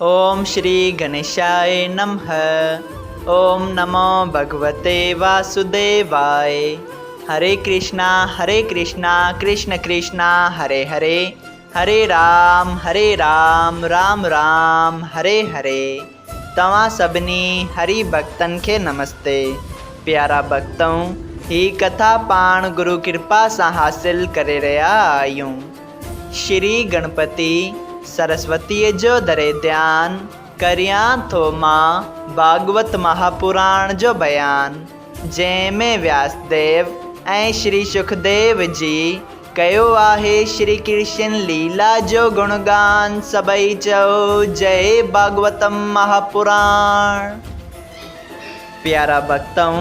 ओम श्री गणेशाय नमः। ओम नमो भगवते वासुदेवाय। हरे कृष्णा कृष्ण कृष्णा हरे हरे, हरे राम राम राम हरे हरे। तव्हां सभिनी हरि भक्तन के नमस्ते। प्यारा भक्तों, ही कथा पाण गुरु कृपा से हासिल करे रहा आयूं। श्री गणपति सरस्वती जो दरे ध्यान करियां थो मां भागवत महापुराण जो बयान, जंहिंमें व्यासदेव ऐं श्री सुखदेव जी कयो आहे श्री कृष्ण लीला जो गुणगान। सभई चओ जय भागवतम महापुराण। प्यारा भक्तों,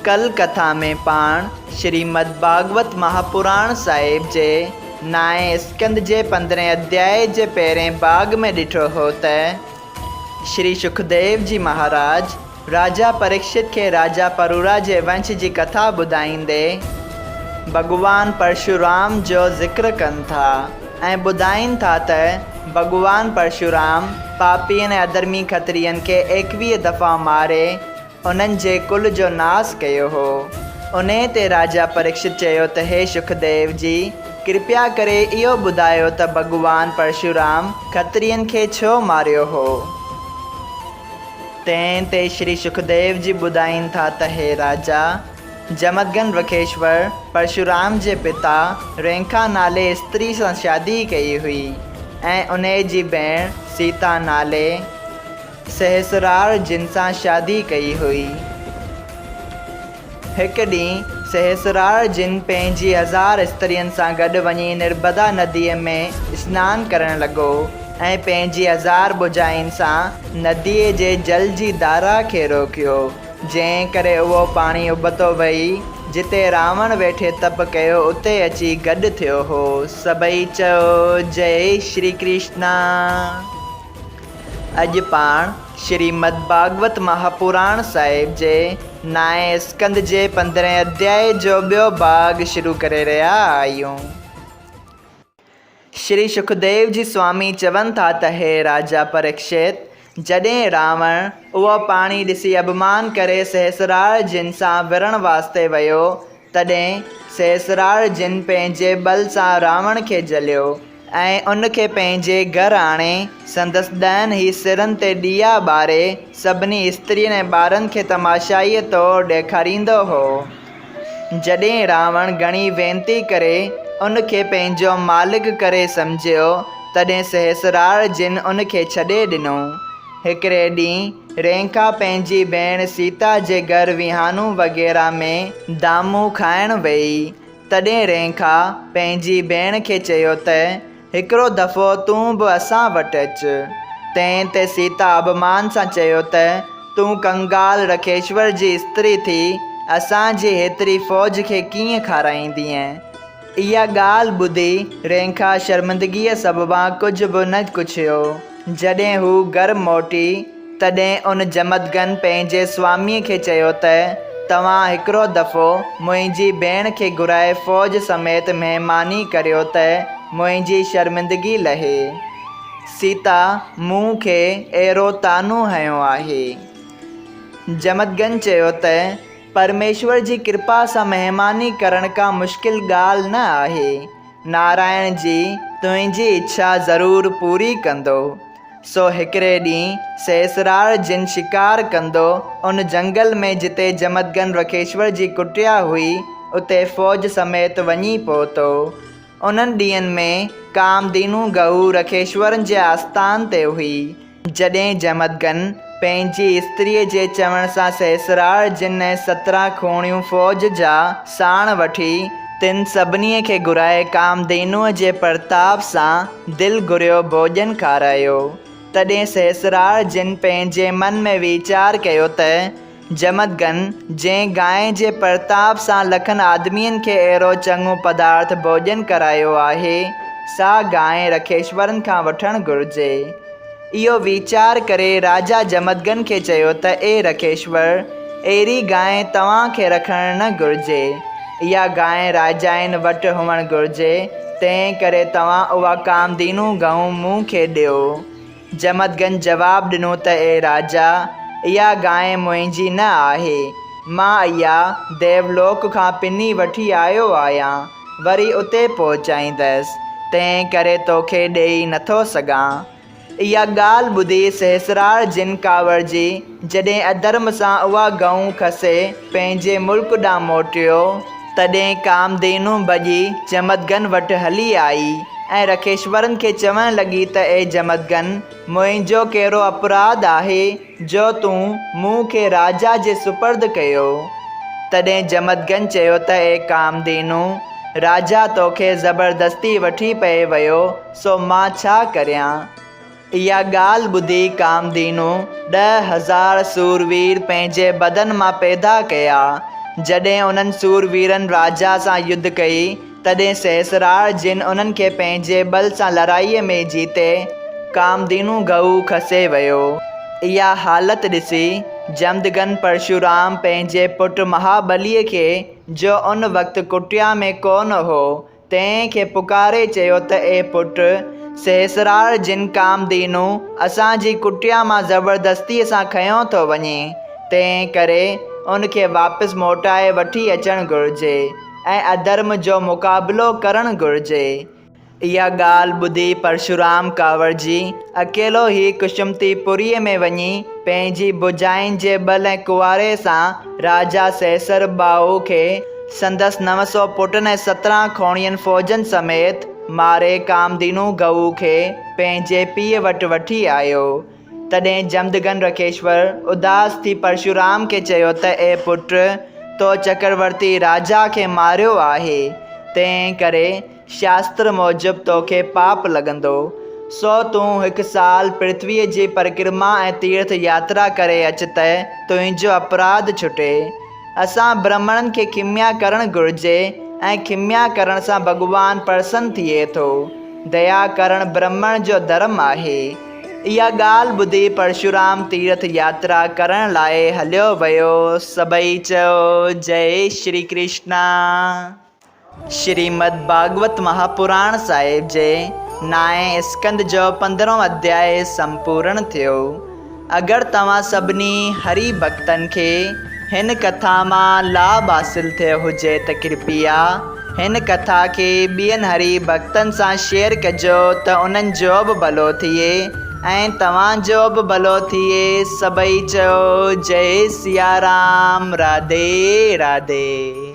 कल कथा में पाण श्रीमद् भागवत महापुराण साहिब जे नाए स्कंद जे 15 अध्याय जे पहिरें भाग में ॾिठो हो त श्री सुखदेव जी महाराज राजा परीक्षित के राजा परूरा जे वंश जी कथा ॿुधाईंदे भगवान परशुराम जो ज़िक्र कनि था ऐं ॿुधाइनि था त भगवान परशुराम पापीअ ऐं अधर्मी खत्रियनि के 21 दफ़ा मारे उन्हनि जे कुल जो नाश कयो हो। उन ते राजा परीक्षित चयो त हे सुखदेव जी, कृपया करे इहो ॿुधायो त भगवान परशुराम खत्रियनि खे छो मारियो हो। तंहिं ते श्री सुखदेव जी ॿुधाइनि था त हे राजा, जमदग्न वृखेश्वर परशुराम जे पिता रेखा नाले स्त्री सां शादी कई हुई ऐं उन जी भेण सीता नाले सहस्रार जिन सां शादी कई हुई। हिकु ॾींहुं सहस्रार जिन पंहिंजी 1000 स्त्रियुनि सां गॾु वञी नर्मदा नदीअ में सनानु करणु लॻो ऐं पंहिंजी 1000 बुझाइनि सां नदीअ जे जल जी धारा खे रोकियो, जंहिं करे उहो पाणी उबतो वई जिते रावण वेठे तप कयो उते अची गॾु थियो हो। सभई चओ जय श्री कृष्णा। अॼु पाण श्रीमद् भागवत महापुराण साहिब जे नाए स्कंद जे 15 अध्याय जो ॿियो भाग शुरू करे रहिया आहियूं। श्री सुखदेव जी स्वामी चवनि था त हे राजा परीक्षित, जॾहिं रावण उहो पाणी ॾिसी अभिमान करे सहस्रार जिन सां विरण वास्ते वियो, तॾहिं सहस्रार जिन पंहिंजे बल सां रावण खे जलियो ऐं उनखे पंहिंजे घर आणे संदसि 10 ई सिरनि ते ॾीया ॿारे सभिनी स्त्रियुनि ऐं ॿारनि खे तमाशाईअ तौरु ॾेखारींदो हो। जॾहिं रावण घणी वेनती करे उनखे पंहिंजो मालिक करे सम्झियो, तॾहिं सहस्रार जिन उनखे छॾे ॾिनो। हिकिड़े ॾींहुं रेखा पंहिंजी भेण सीता जे घर विहानू वग़ैरह में दामू खाइण वई। तॾहिं रेखा पंहिंजी भेण खे चयो त हिकिड़ो दफ़ो तूं बि असां वटि अचु। तंहिं ते सीता अभिमान सां चयो त तूं कंगाल रखेश्वर जी स्त्री थी असांजी हेतिरी फ़ौज खे कीअं खाराईंदीअं। इहा ॻाल्हि ॿुधी रेखा शर्मिंदगीअ सबबा कुझु बि न पुछियो। जॾहिं हू घर मोटी, तॾहिं उन जमदग्न पंहिंजे स्वामीअ खे चयो त तव्हां हिकिड़ो दफ़ो मुंहिंजी भेण खे घुराए फ़ौज समेत महिमानी करियो त मुंहिंजी शर्मिंदगी लहे। सीता मूं खे अहिड़ो तानो हयो आहे। जमदग्न चयो त परमेश्वर जी कृपा सां महिमानी करण का मुश्किल ॻाल्हि न आहे। नारायण जी तुंहिंजी इच्छा ज़रूरु पूरी कंदो। सो हिकिड़े ॾींहुं सहस्रार जिन शिकार कंदो उन जंगल में जिते जमदग्न वृखेश्वर जी कुटिया हुई उते फ़ौज समेत वञी पहुतो। उन्हनि ॾींहंनि में कामधेनु गऊ रखेश्वरनि जे आस्थान ते हुई। जॾहिं जमदग्न पंहिंजी स्त्रीअ जे चवण सां सहस्रार जिन ऐं 17 खोणियूं फ़ौज जा साण वठी तिन सभिनी खे घुराए कामधेनुअ जे प्रताप सां दिलि घुरियो भोॼन खारायो। तॾहिं सहस्रार जिन पंहिंजे मन में वीचार कयो त जमदग्न जंहिं गांइ जे प्रताप सां लखनि आदमियुनि खे अहिड़ो चङो पदार्थ भोॼन करायो आहे, सा गांइ रखेश्वरनि खां वठणु घुरिजे। इहो वीचार करे राजा जमदग्न खे चयो त ए रखेश्वर, अहिड़ी गांइ तव्हांखे रखणु न घुरिजे। इहा गांइ राजाइनि वटि हुअणु घुरिजे। तंहिं करे तव्हां उहा कामधेनु गऊ मूं खे ॾियो। जमदगन जवाबु ॾिनो त ए राजा, इहा गांइ मुंहिंजी न आहे। मां इहा देवलोक खां पिनी वठी आयो आहियां, वरी उते पहुचाईंदसि, तंहिं करे तोखे ॾेई नथो सघां। इहा ॻाल्हि ॿुधी सहस्रार जिन कावड़जी जॾहिं अधर्म सां उहा गऊं खसे पंहिंजे मुल्क ॾांहुं मोटियो, तॾहिं कामधेनु भॼी जमदगन वटि हली आई ऐं रखेश्वरन खे चवणु लॻी त ए जमदगन, मुंहिंजो कहिड़ो अपराध आहे जो तूं मूं खे राजा जे सुपर्द कयो। तॾहिं जमदगन चयो त ए कामधेनु, राजा तोखे ज़बरदस्ती वठी पए वियो, सो मां छा करियां। इहा ॻाल्हि ॿुधी कामधेनु 10,000 सूरवीर पंहिंजे बदन मां पैदा कया। जॾहिं उन्हनि सूरवीरनि राजा सां युद्ध कई, तॾहिं सहस्रार जिन उन्हनि खे पंहिंजे बल सां लड़ाईअ में जीते कामधेनु गऊ खसे वियो। इहा हालत ॾिसी जमदगन परशुराम पंहिंजे पुटु महाबलीअ खे, जो उन वक़्तु कुटिया में कोन हो, तंहिं खे पुकारे चयो त ए पुटु, सहस्रार जिन कामधेनु असांजी कुटिया मां ज़बरदस्तीअ सां खयों थो वञे, तंहिं करे उनखे वापसि मोटाए वठी अचणु घुरिजे ऐं अधर्म जो मुक़ाबिलो करणु घुरिजे। इहा ॻाल्हि ॿुधी परशुराम कावड़जी अकेलो ई कुशुमतीपुरीअ में वञी पंहिंजी भुजाइनि जे बल ऐं कुंवारे सां राजा सहस्र बाहु खे संदसि 900 पुटनि ऐं 17 खोड़ियुनि फ़ौजनि समेत मारे कामधेनु गऊ खे पंहिंजे पीउ वटि वठी आयो। तॾहिं जमदगन रखेश्वर उदास थी परशुराम खे चयो त ए पुट, तो चक्रवर्ती राजा खे मारियो आहे, तंहिं करे शास्त्र मूजिबि तोखे पाप लॻंदो। सो तूं 1 साल पृथ्वीअ जी परिक्रमा ऐं तीर्थ यात्रा करे अच त तुंहिंजो अपराध छुटे। असां ब्राह्मणनि खे खिम्या करणु घुरिजे ऐं खिम्या करण सां भॻवान प्रसन्न थिए थो। दया करणु ब्राह्मण जो धर्म आहे। इहा ॻाल्हि ॿुधी परशुराम तीर्थ यात्रा करण लाइ हलियो वियो। सभई चयो जय श्री कृष्णा। श्रीमद् भागवत महापुराण साहिब जे 9 स्कंद जो 15 अध्याय संपूर्ण थियो। अगरि तव्हां सभिनी हरि भक्तनि खे हिन कथा मां लाभ हासिल थियो हुजे त कृपया हिन कथा खे ॿियनि हरि भक्तनि सां शेयर कजो त उन्हनि जो बि भलो थिए ऐं तव्हांजो बि भलो थिए। सभई चयो जय सिया राम। राधे राधे।